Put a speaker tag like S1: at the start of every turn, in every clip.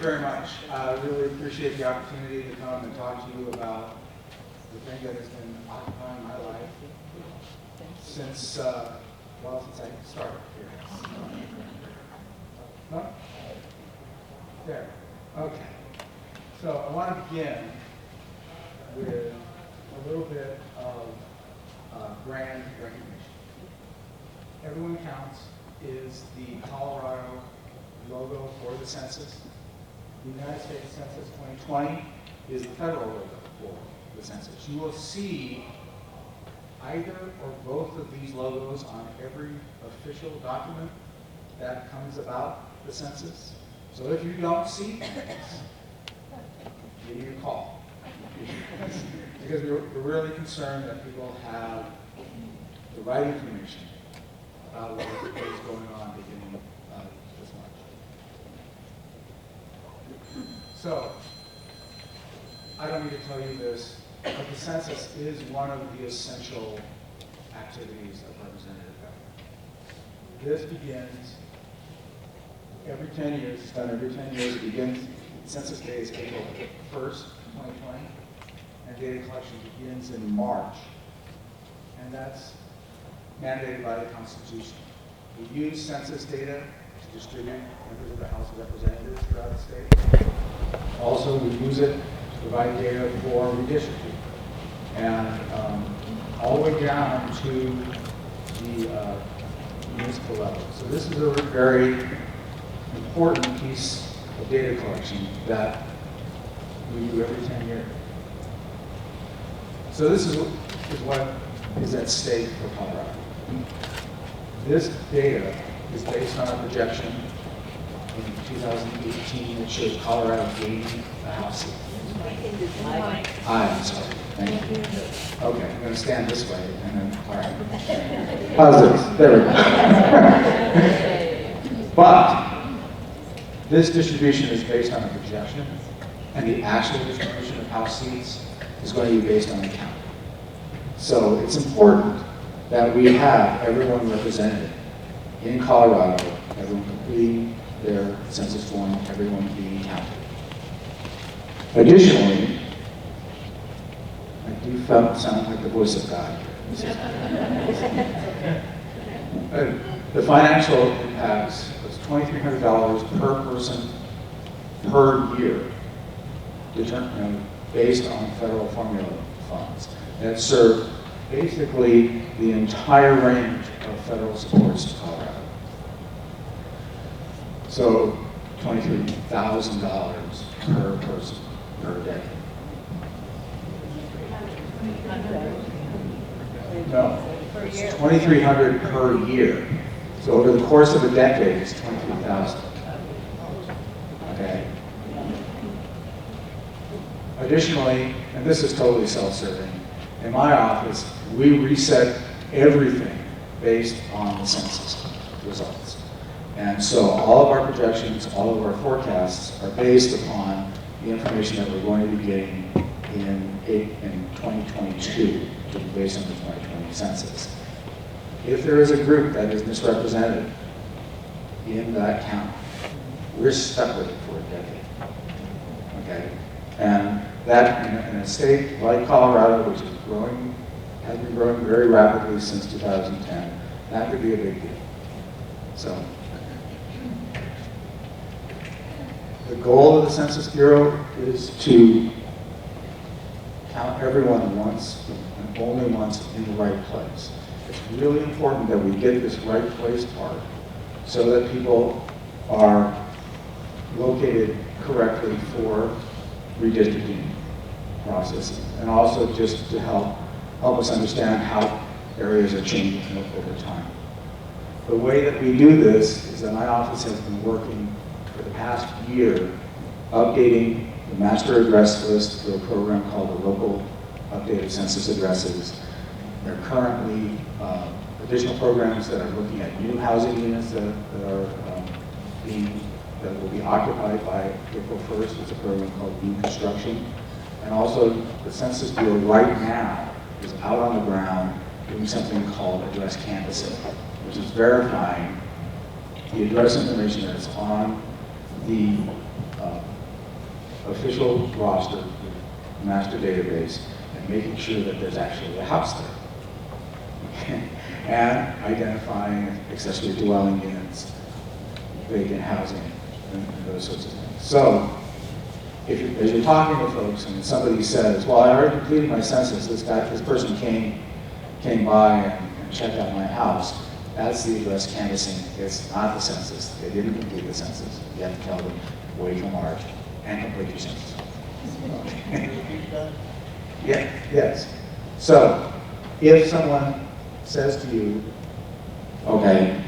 S1: you very much. I really appreciate the opportunity to come and talk to you about the thing that has been occupying my life since I started here. No? There. Okay. So I want to begin with a little bit of brand recognition. Everyone Counts is the Colorado logo for the census. The United States Census 2020 is the federal logo for the census. You will see either or both of these logos on every official document that comes about the census. So if you don't see things, give me a call. Because we're really concerned that people have the right information about what is going on beginning this March. So, I don't need to tell you this, but the census is one of the essential activities of representative government. This begins every 10 years, it's done every 10 years. It begins, Census Day is April 1st, 2020, and data collection begins in March, and that's mandated by the Constitution. We use census data to distribute members of the House of Representatives throughout the state. Also, we use it to provide data for redistricting, and all the way down to the municipal level. So this is a very important piece of data collection that we do every 10 years. So this is what is at stake for Colorado. This data is based on a projection in 2018 that shows Colorado gaining the House seat. I'm sorry. Thank you. Okay, I'm going to stand this way and then, all right. How's this? There we go. But this distribution is based on a projection, and the actual distribution of House seats is going to be based on the count. So it's important that we have everyone represented in Colorado, everyone completing their census form, everyone being counted. Additionally, I do sound like the voice of God. The financial impacts was $2,300 per person per year, based on federal formula funds that serve basically the entire range of federal supports to Colorado. So $23,000 per person per day. No, it's $2,300 per year. So over the course of a decade, it's $23,000. Okay. Additionally, and this is totally self-serving, in my office, we reset everything based on the census results. And so all of our projections, all of our forecasts are based upon the information that we're going to be getting in 2022, based on the 2020 census. If there is a group that is misrepresented in that count, we're stuck with it for a decade. Okay? And that, in a state like Colorado, which is growing, has been growing very rapidly since 2010, that could be a big deal. So, the goal of the Census Bureau is to count everyone once and only once in the right place. It's really important that we get this right place part so that people are located correctly for redistricting processes, and also just to help us understand how areas are changing over time. The way that we do this is that my office has been working for the past year updating the master address list through a program called the Local Updated Census Addresses. There are currently additional programs that are looking at new housing units that will be occupied by April 1st. It's a program called New Construction. And also, the Census Bureau right now is out on the ground doing something called address canvassing, which is verifying the address information that is on the official roster, master database, and making sure that there's actually a house there. And identifying accessory dwelling units, vacant housing, and those sorts of things. So, as you're talking to folks and somebody says, well, I already completed my census, this person came by and checked out my house, that's the address canvassing, it's not the census. They didn't complete the census. You have to tell them, wait till March and complete your census. Yeah, yes. So, if someone says to you, okay,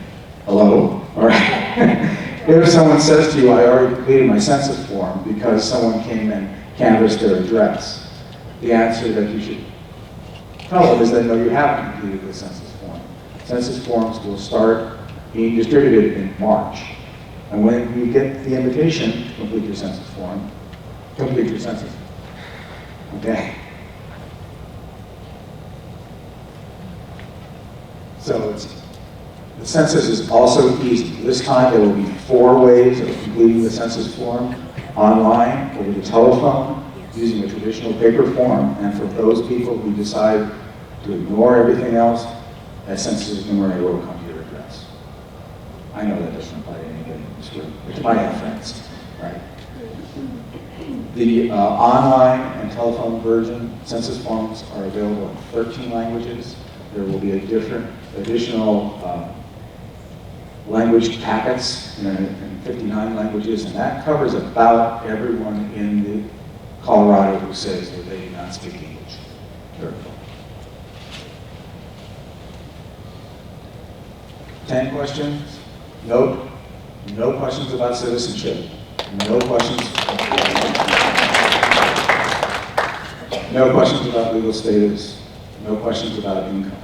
S1: hello, all right. If someone says to you, I already completed my census form because someone came and canvassed their address, the answer that you should tell them is that no, you haven't completed the census form. Census forms will start being distributed in March. And when you get the invitation to complete your census form, complete your census. Okay? So the census is also easy. This time there will be 4 ways of completing the census form: online, over the telephone, using a traditional paper form, and for those people who decide to ignore everything else, that census enumerator will come to your address. I know that doesn't apply to anybody in this room, but you might have friends, right? The online and telephone version census forms are available in 13 languages. There will be additional language packets in 59 languages, and that covers about everyone in Colorado who says that they do not speak English. Very well. 10 questions? Nope. No questions about citizenship. No questions. No questions about legal status. No questions about income.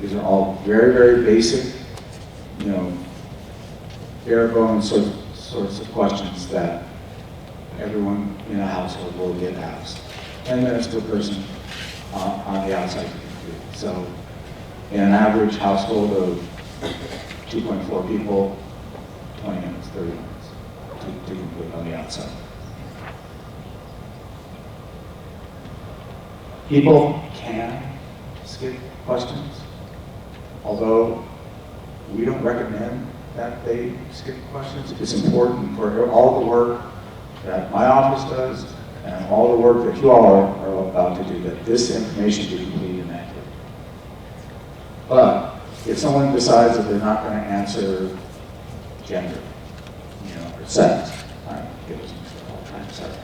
S1: These are all very, very basic, bare bones sorts of questions that everyone in a household will get asked. 10 minutes per person on the outside to complete. So, in an average household of 2.4 people, 20 minutes, 30 minutes to complete on the outside. People can skip questions, although we don't recommend that they skip questions. It's important for all the work that my office does and all the work that you all are about to do, that this information be complete and accurate. But if someone decides that they're not going to answer gender, or sex, I get this mixed up all the time, sorry.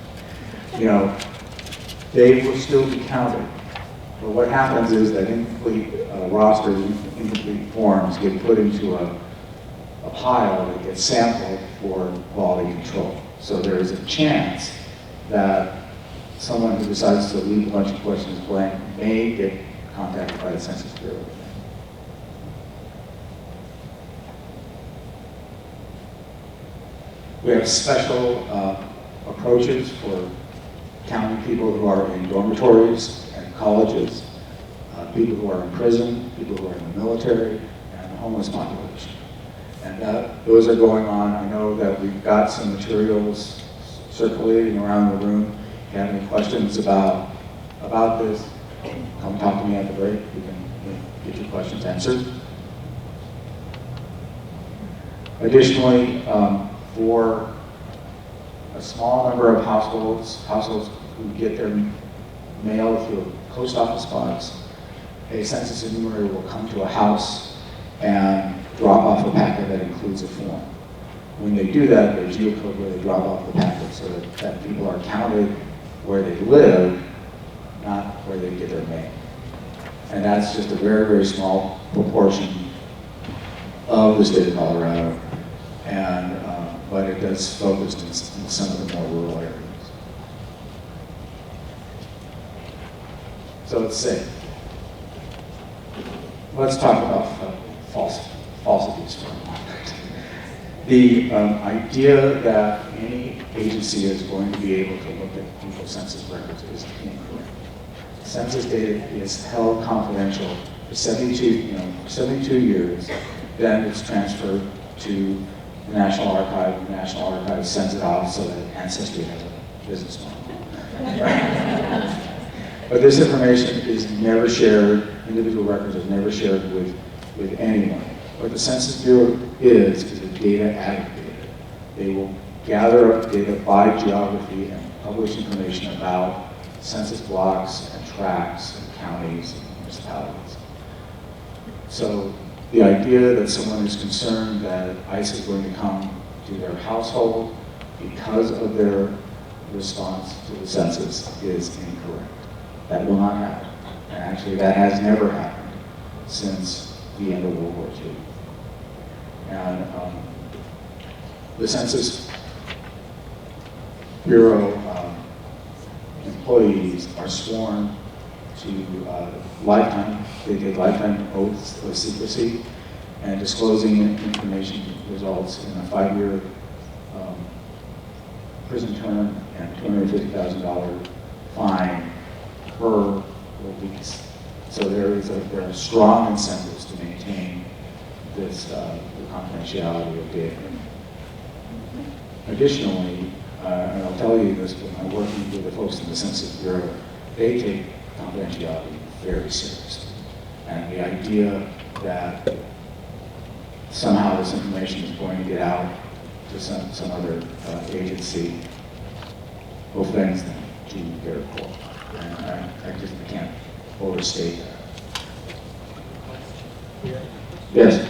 S1: They will still be counted. But what happens is that incomplete rosters, incomplete forms get put into a pile that gets sampled for quality control. So there is a chance that someone who decides to leave a bunch of questions blank may get contacted by the Census Bureau. We have special approaches for counting people who are in dormitories and colleges, people who are in prison, people who are in the military, and the homeless population. And those are going on. I know that we've got some materials circulating around the room. If you have any questions about this, come talk to me at the break. We can get your questions answered. Additionally, for a small number of households who get their mail through a post office box, a census enumerator will come to a house and drop off a packet that includes a form. When they do that, they geocode where they drop off the packet so that people are counted where they live, not where they get their mail. And that's just a very, very small proportion of the state of Colorado, and but it does focus in some of the more rural areas. So it's safe. Let's talk about falsities for a moment. The idea that any agency is going to be able to look at people's census records is incorrect. Census data is held confidential for 72 years, then it's transferred to
S2: the National Archive sends it off so that Ancestry has a business model. But this information is never shared, individual records are never shared with anyone. What the Census Bureau is a data aggregator. They will gather up data by geography and publish information about census blocks and tracts and counties and municipalities. So the idea that someone is concerned that ICE is going to come to their household because of their response to the census is incorrect. That will not happen. And actually, that has never happened since the end of World War II. And the Census Bureau employees are sworn to they take lifetime oaths of secrecy, and disclosing information results in a 5-year prison term and $250,000 fine per release. So there are strong incentives to maintain this the confidentiality of data. Additionally, and I'll tell you this, when I'm working with the folks in the Census Bureau, they take confidentiality very seriously. And the idea that somehow this information is going to get out to some other agency offends them to their core. And I can't overstate that. Yes?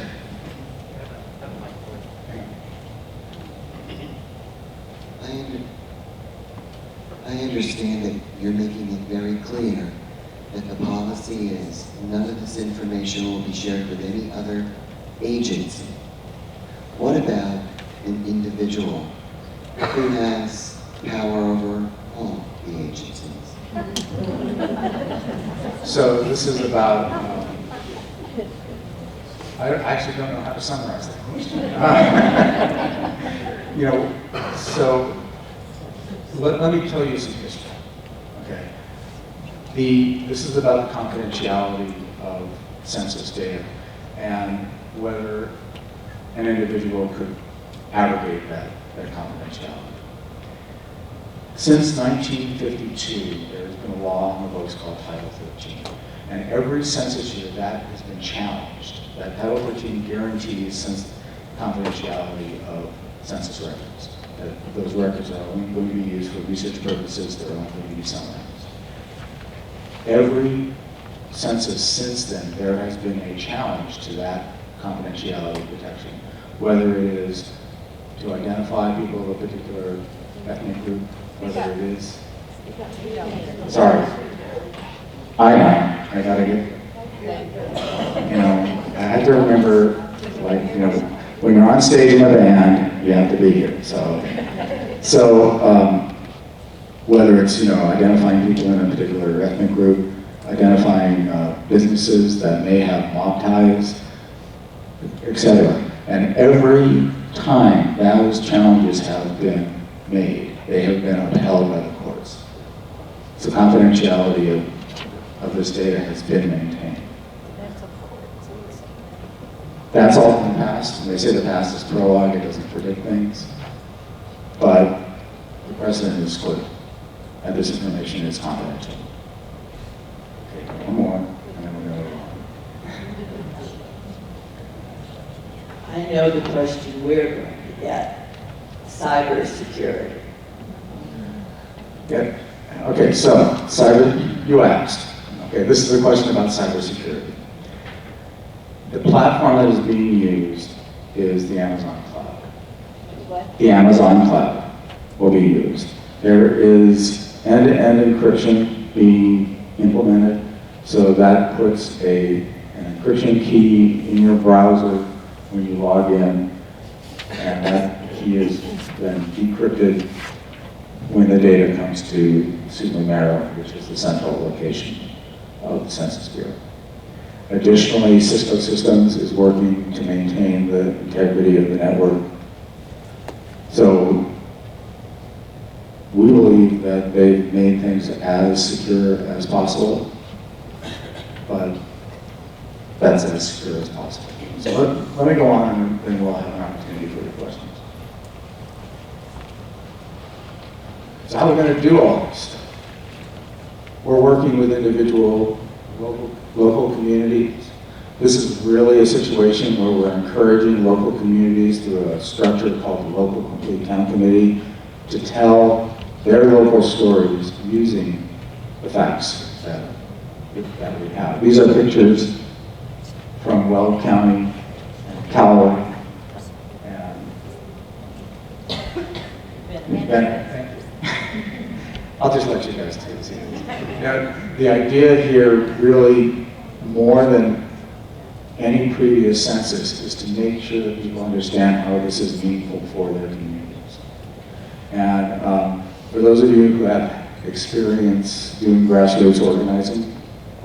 S3: I understand that you're making it very clear that the policy is none of this information will be shared with any other agency. What about an individual who has power over all the agencies?
S1: So this is about, I actually don't know how to summarize that question. You know, so let me tell you some history, okay? This is about the confidentiality of census data and whether an individual could abrogate that confidentiality. Since 1952, there's been a law on the books called Title 13. And every census year that has been challenged. That Title 13 guarantees confidentiality of census records. That those records are only going to be used for research purposes, they're only going to be summarized. Every census since then, there has been a challenge to that confidentiality protection, whether it is to identify people of a particular ethnic group, whether it is, sorry, I gotta get, you know, I have to remember, like, you know, when you're on stage in a band, you have to be here, so whether it's, you know, identifying people in a particular ethnic group, identifying businesses that may have mob ties, etc. And every time those challenges have been made, they have been upheld by the courts. So confidentiality of this data has been maintained. That's all from the past. When they say the past is prologue, it doesn't predict things. But the precedent is clear, and this information is confidential. Okay, one more, and then we're going to
S4: I know the question we're going to get, cybersecurity.
S1: Yeah. Okay, so cyber, you asked. Okay, this is a question about cybersecurity. The platform that is being used is the Amazon cloud.
S4: What?
S1: The Amazon cloud will be used. There is end-to-end encryption being implemented, so that puts an encryption key in your browser when you log in, and that key is then decrypted when the data comes to Maryland, which is the central location of the Census Bureau. Additionally, Cisco Systems is working to maintain the integrity of the network. So we believe that they've made things as secure as possible, but
S2: that's as secure as possible. So let me go on, and then we'll have an opportunity for your questions. So how are we going to do all this stuff? We're working with individual local communities. This is really a situation where we're encouraging local communities through a structure called the Local Complete Count Committee to tell their local stories using the facts that we have. These are pictures from Weld County and Callaway and Bennett. Thank you. I'll just let you guys take it. Now, the idea here really, more than any previous census, is to make sure that people understand how this is meaningful for their communities. And for those of you who have experience doing grassroots organizing,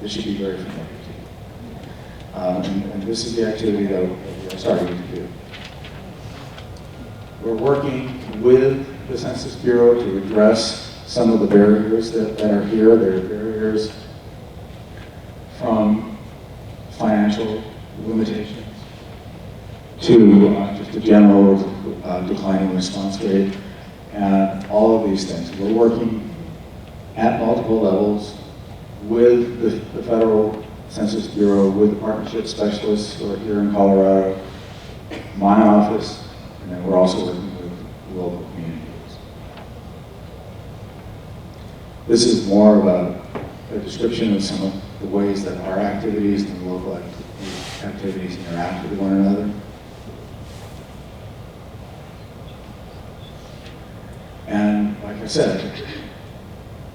S2: this should be very familiar to you. And this is the activity that we are starting to do. We're working with the Census Bureau to address some of the barriers that are here. There are barriers from financial limitations to just a general declining response rate, and all of these things. We're working at multiple levels with the Federal Census Bureau, with the partnership specialists who are here in Colorado, my office, and then we're also working with local communities. This is more of a description of some of the ways that our activities and the local activities interact with one another. And like I said,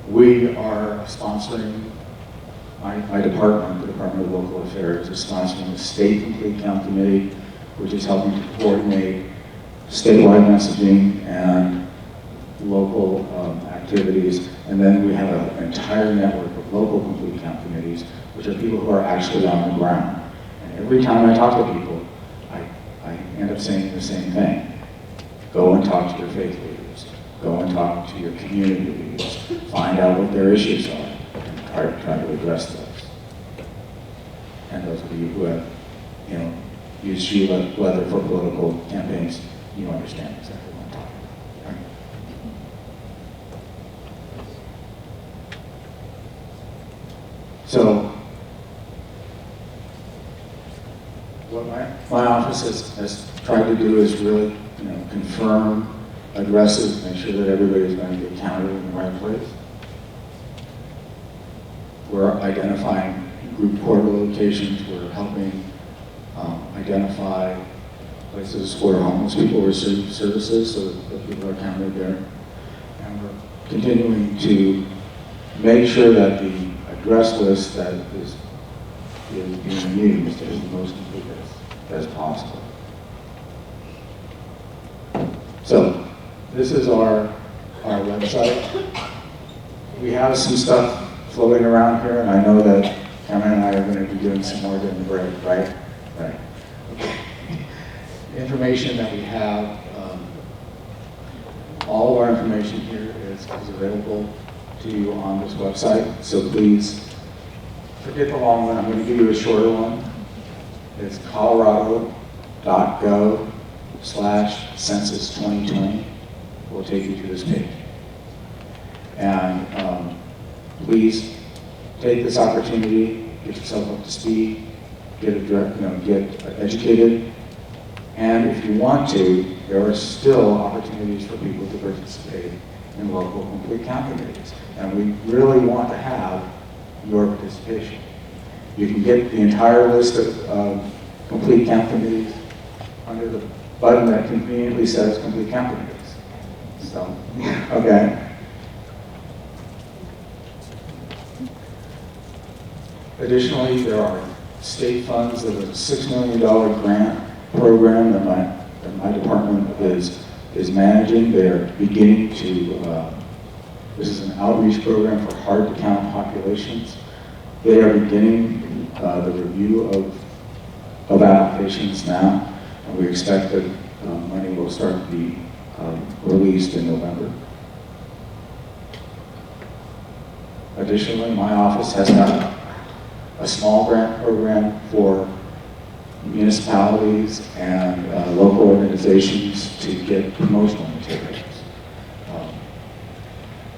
S2: we are sponsoring, my department, the Department of Local Affairs, is sponsoring the State Complete Count Committee, which is helping to coordinate statewide messaging and local activities. And then we have an entire network of local complete count committees, which are people who are actually on the ground. And every time I talk to people, I end up saying the same thing. Go and talk to your faith leaders. Go and talk to your community leaders. Find out what their issues are and try to address those. And those of you who have, used shoe leather for political campaigns, you understand exactly what I'm talking about. Right? So, what my office has tried to do is really, confirm addresses, make sure that everybody's going to get counted in the right place. We're identifying group portal locations. We're helping identify places where homeless people receive services so that people are counted there. And we're continuing to make sure that the address list that is being used is the most complete as possible. So this is our website. We have some stuff floating around here, and I know that Cameron and I are going to be doing some more during the break, right? Right. Okay. The information that we have, all of our information here is available to you on this website, so please forget the long one. I'm going to give you a shorter one. It's colorado.gov/census2020. Will take you to this page. And please take this opportunity, get yourself up to speed, get educated. And if you want to, there are still opportunities for people to participate in local complete count committees. And we really want to have your participation. You can get the entire list of complete count committees under the button that conveniently says complete count committees. So, okay. Additionally, there are state funds. There was a $6 million grant program that my department is managing. They're beginning to, this is an outreach program for hard to count populations. They are beginning the review of applications now, and we expect that money will start to be released in November. Additionally, my office has got a a small grant program for municipalities and local organizations to get promotional materials.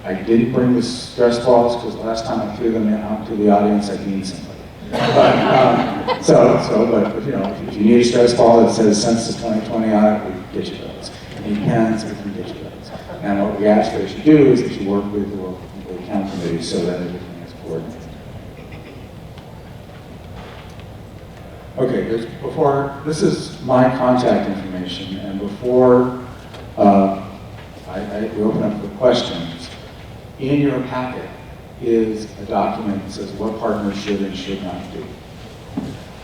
S2: I didn't bring the stress balls because last time I threw them out to the audience, I need somebody. But you know, if you need a stress ball that says Census 2020 on it, we can get you those. If you need pens, we can get you those. And what we ask that you do is that you work with the local account committee so that everything is coordinated. Okay, this is my contact information, and before we open up for questions, in your packet is a document that says what partners should and should not do.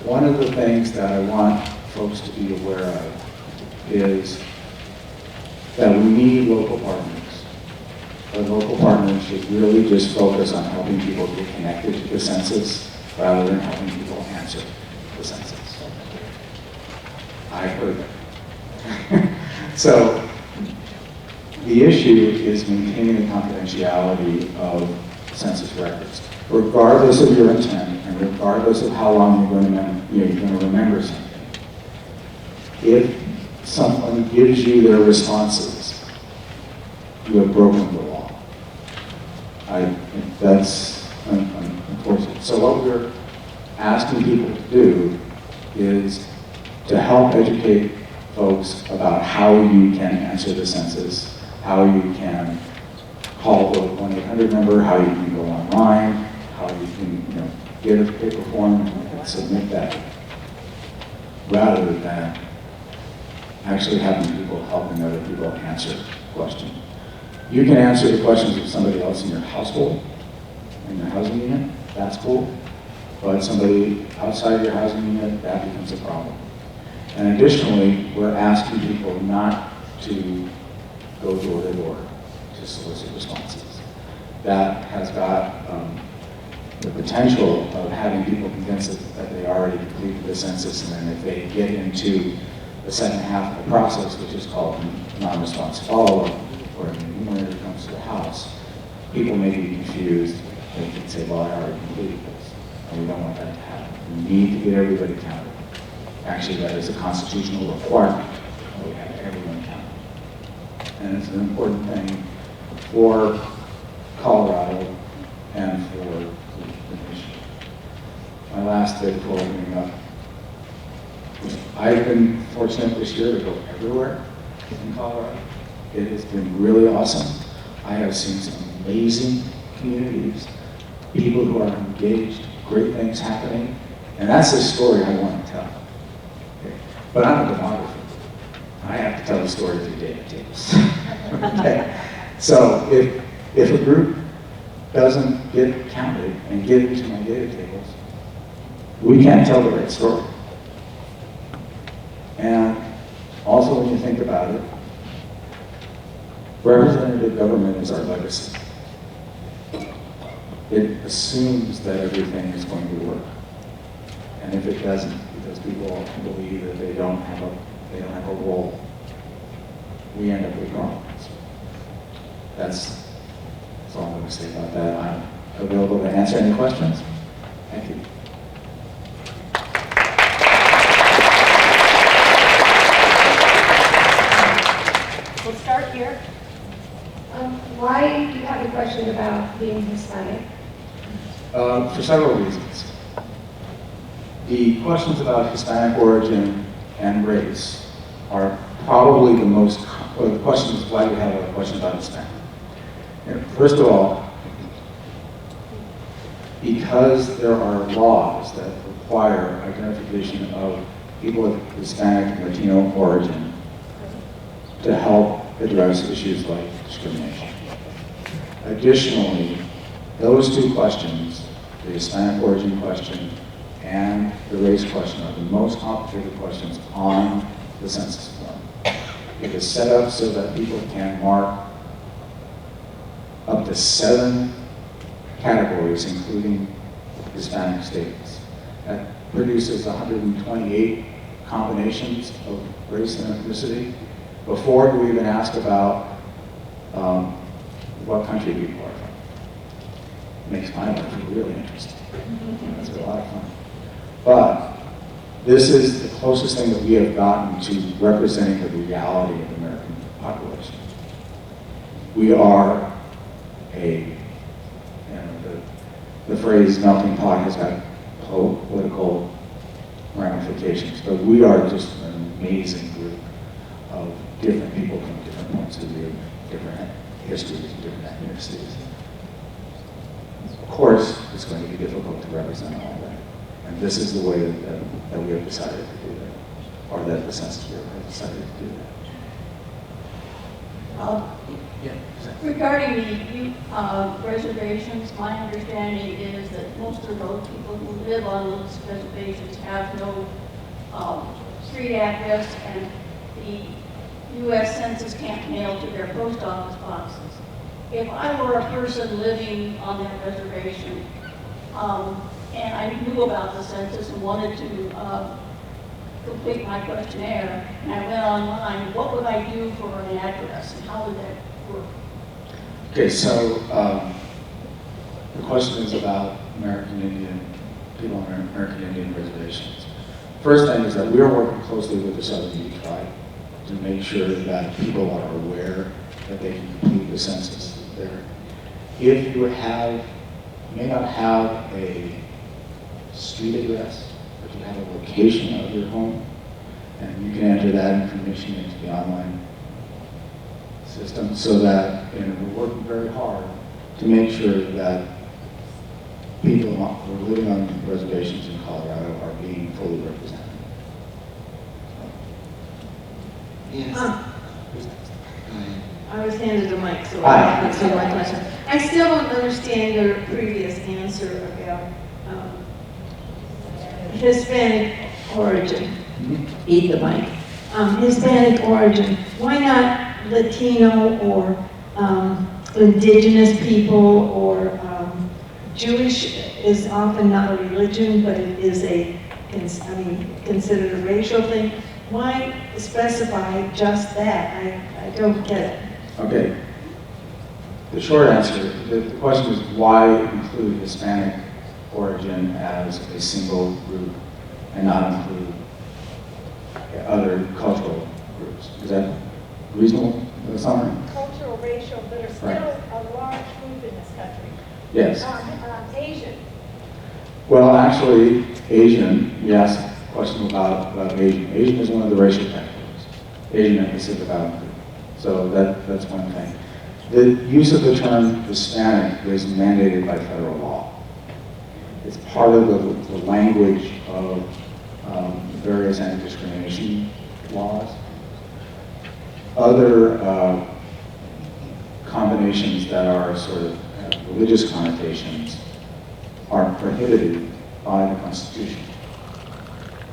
S2: One of the things that I want folks to be aware of is that we need local partners. But local partners should really just focus on helping people get connected to the census rather than helping people answer the census. I heard that. So the issue is maintaining the confidentiality of census records, regardless of your intent and regardless of how long you're going to remember something. If someone gives you their responses, you have broken the law. That's unfortunate. So what we're asking people to do is to help educate folks about how you can answer the census, how you can call the 1-800 number, how you can go online, how you can get a paper form and submit that, rather than actually having people helping other people answer the question. You can answer the questions of somebody else in your household, in your housing unit, that's cool. But somebody outside your housing unit, that becomes a problem. And additionally, we're asking people not to go door to door to solicit responses. That has got the potential of having people convinced that they already completed the census, and then if they get into the second half of the process, which is called non-response follow-up, where the enumerator comes to the house, people may be confused. They can say, well, I already completed this, and we don't want that to happen. We need to get everybody counted. Actually, that is a constitutional requirement. We have everyone counted. And it's an important thing for Colorado and for the nation. My last day before opening up, I've been fortunate this year to go everywhere in Colorado. It has been really awesome. I have seen some amazing communities, people who are engaged, great things happening, and that's the story I want to tell. Okay. But I'm a demographer. I have to tell the story through data tables. Okay. So if a group doesn't get counted and get into my data tables, we can't tell the right story. And also, when you think about it, representative government is our legacy. It assumes that everything is going to work. And if it doesn't, because people believe that they don't have a role, we end up with problems. That's all I'm going to say about that. I'm available to answer any questions. Thank you.
S5: We'll start here. Why do you have a question about being Hispanic?
S2: For several reasons. The questions about Hispanic origin and race are probably the most, well, the question is why do you have a question about Hispanic? First of all, because there are laws that require identification of people of Hispanic and Latino origin to help address issues like discrimination. Additionally, those two questions, the Hispanic origin question and the race question, are the most complicated questions on the census form. It is set up so that people can mark up to 7 categories, including Hispanic status. That produces 128 combinations of race and ethnicity before you even ask about what country people are from. It makes my life really interesting. That's a lot of fun. But this is the closest thing that we have gotten to representing the reality of the American population. We are the phrase melting pot has got political ramifications, but we are just an amazing group of different people from different points of view, different histories, and different ethnicities. Of course, it's going to be difficult to represent all that. And this is the way that we have decided to do that, or that the Census Bureau has decided to do that. Yeah.
S6: Regarding the youth reservations, my understanding is that most of those people who live on those reservations have no street address, and the U.S. Census can't mail to their post office boxes. If I were a person living on that reservation, and I knew about the census and wanted to complete my questionnaire, and I went online, what would I do for an address, and how would that work?
S2: Okay, so the question is about people on American Indian reservations. First thing is that we are working closely with the Southern Ute Tribe to make sure that people are aware that they can complete the census there. If you may not have a street address, but you have a location of your home, and you can enter that information into the online system so that, and we're working very hard to make sure that people who are living on reservations in Colorado are being fully represented.
S3: Yes.
S2: Who's next?
S3: Go ahead.
S7: I was handed the mic, so
S2: Hi.
S7: I answer my question. I still don't understand your previous answer about Hispanic origin. Eat the mic. Hispanic origin. Why not Latino or indigenous people or Jewish is often not a religion, but it is considered a racial thing. Why specify just that? I don't get it.
S2: Okay. The short answer, the question is why include Hispanic origin as a single group and not include other cultural groups? Is that reasonable summary?
S5: Cultural, racial, but are still
S2: Right.
S5: a large group in this country.
S2: Yes.
S5: Asian.
S2: Well, actually, Asian, yes, question about Asian. Asian is one of the racial categories. Asian and Pacific Islander. So that's one thing. The use of the term Hispanic is mandated by federal law. It's part of the language of various anti-discrimination laws. Other combinations that are sort of religious connotations are prohibited by the Constitution.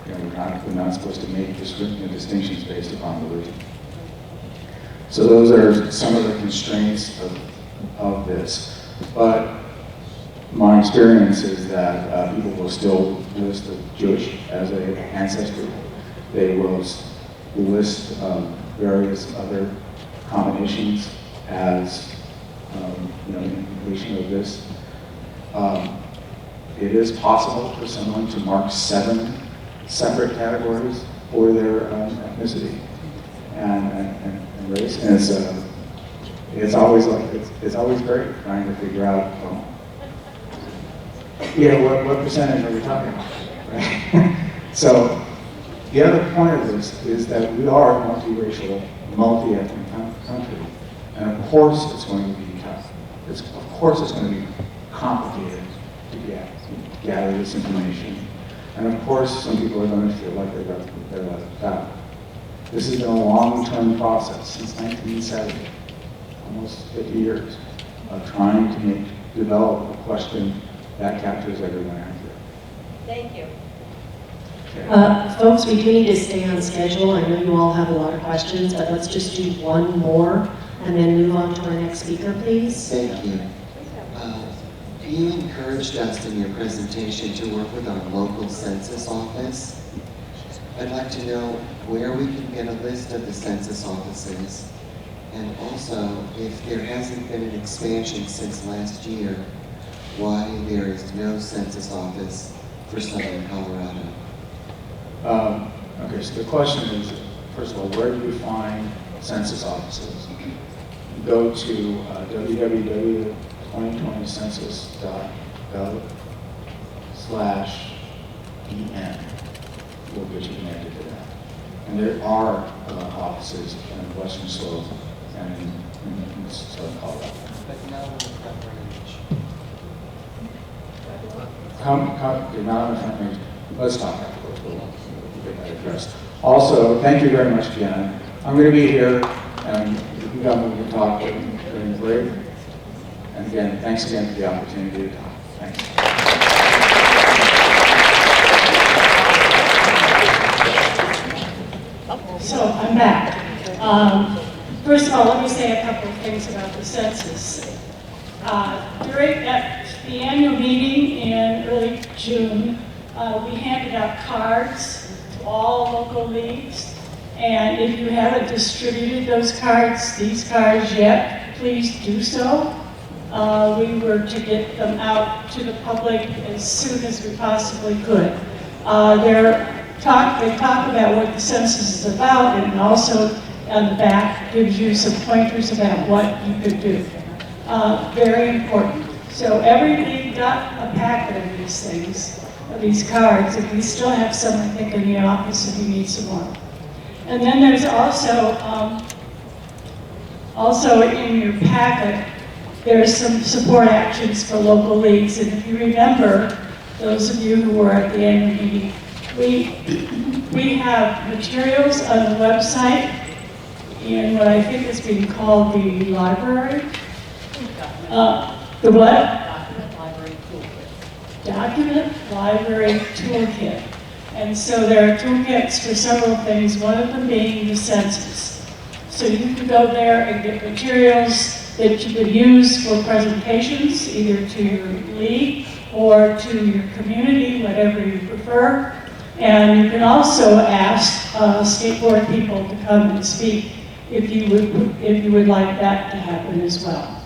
S2: You know, we're not supposed to make distinctions based upon religion. So those are some of the constraints of this. But my experience is that people will still list the Jewish as an ancestry. They will list various other combinations as in completion of this. It is possible for someone to mark 7 separate categories for their ethnicity and race, and it's always great trying to figure out what percentage are we talking about, right? So the other point of this is that we are a multiracial, multi-ethnic country, and of course it's going to be tough. Of course it's going to be complicated to gather this information, and of course some people are going to feel like they're left out. This has been a long-term process since 1970, almost 50 years, of trying to develop a question that captures everyone out there.
S5: Thank you.
S2: Okay.
S8: Folks, we do need to stay on schedule. I know you all have a lot of questions, but let's just do one more and then move on to our next speaker, please.
S3: Thank you. You encouraged us in your presentation to work with our local census office. I'd like to know where we can get a list of the census offices, and also if there hasn't been an expansion since last year, why there is no census office for Southern Colorado.
S2: Okay, so the question is, first of all, where do you find census offices? Go to www.2020census.gov/EN. We'll get you connected to that. And there are offices in Western Slope and in Southern Colorado.
S3: But no coverage.
S2: You're not on the front page. Let's talk afterwards. We'll get that addressed. Also, thank you very much, Deanna. I'm going to be here, and you can come and we can talk during the break. And again, thanks again for the opportunity to talk. Thanks.
S9: So I'm back. First of all, let me say a couple of things about the census. During the annual meeting in early June, we handed out cards to all local leagues. And if you haven't distributed those cards, these cards yet, please do so. We were to get them out to the public as soon as we possibly could. They talk about what the census is about, and also on the back gives you some pointers about what you could do. Very important. So every league got a packet of these things, of these cards, and we still have some, I think, in the office if you need some more. And then there's also in your packet, there's some support actions for local leagues. And if you remember, those of you who were at the annual meeting, we have materials on the website in what I think is being called the library. The what? Document Library Toolkit. And so there are toolkits for several things, one of them being the census. So you can go there and get materials that you could use for presentations, either to your league or to your community, whatever you prefer. And you can also ask state board people to come and speak if you would like that to happen as well.